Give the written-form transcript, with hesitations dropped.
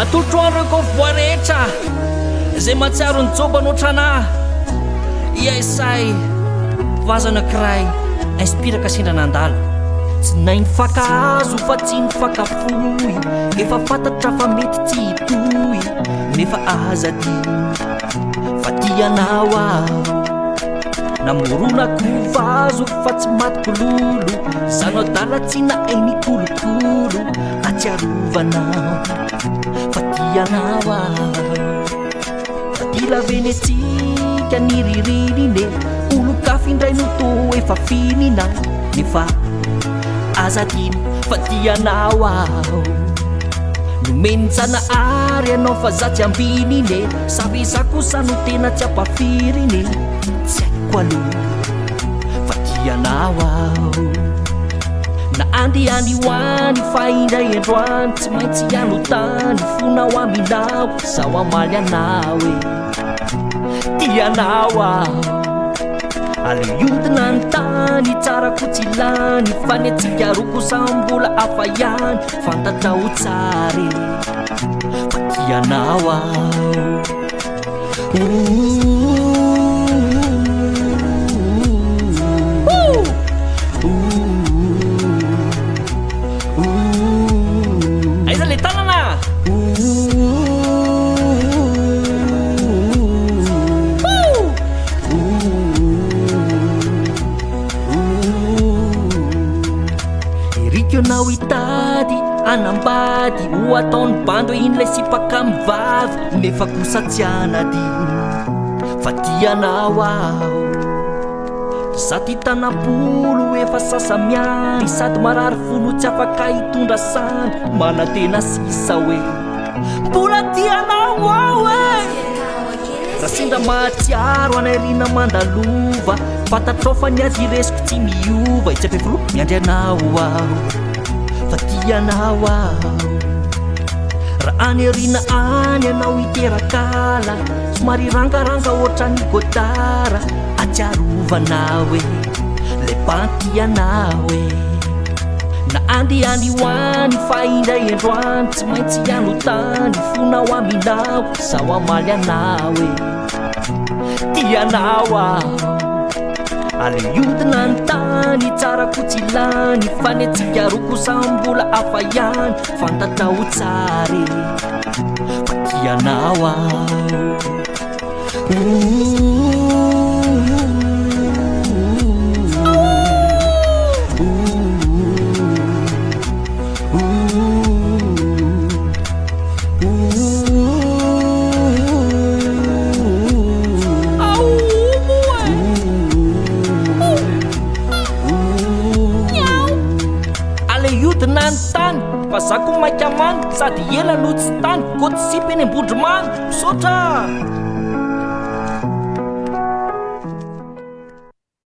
atolotro andreko voa rehetra zay matsiaro ny jobano tranahy iasay vazana kiray inspiraka sendra nandala tsy nainy fakahazo fa tsy ny fakafoy efa fantatra fa mety tsy hitoy nefa aza ty fa tianao aho namoronako vazo fa tsy matikololo zano adala tsy nahainy kolokolo atsiarovanao fa tianao aho fa tilavenetsika ny ririnine olokafindray no to efa finina nefa aza tino fa tianao aho nomenitsana ary anao fa za tsy ambinine savy za kosa no tena tsy ampafirine tsy haiko aloha fa tianao aho na andiany hoany fa indray androany tsy maintsy anotany fonao aminao zaho amaly anao e tianao aho aleodina ny tany tsarako tsy lany fa ny atsikaroko sambola afa ihany fantatra ho tsary fa tianao aho aiza le tanana erikionao hitady anambady ho ataony bando iny lay sipaka mivavy nefa kosa tsy anadiny fa tianao aho za ty tanam-polo efa sasamiany sady marary folo tsy afaka hitondra sany mana tena sisa hoe mbola tianao aho e raha sendra mahatsiaro anarina mandalova fantatrao fa ny azy iresiko tsy miova itsy apefolo miandry anao aho fa tianao aho raha any arina any anao hiterakala somary rangaranga oatra ny gotara atsiarovanao e le pantianao e na andiany hoany fa indray androany tsy maintsy anotany fonao aminao zaho amaly anao e tianao aho aleodina ny tany tsarako tsy lany fa ny atsikaroko sambola afa ihany fantatra ho tsary fa tianao aho aleodina ny tany fa za ko mainka amany sady ela no tsy tany ko tsy sipy eny ambondromany misaotra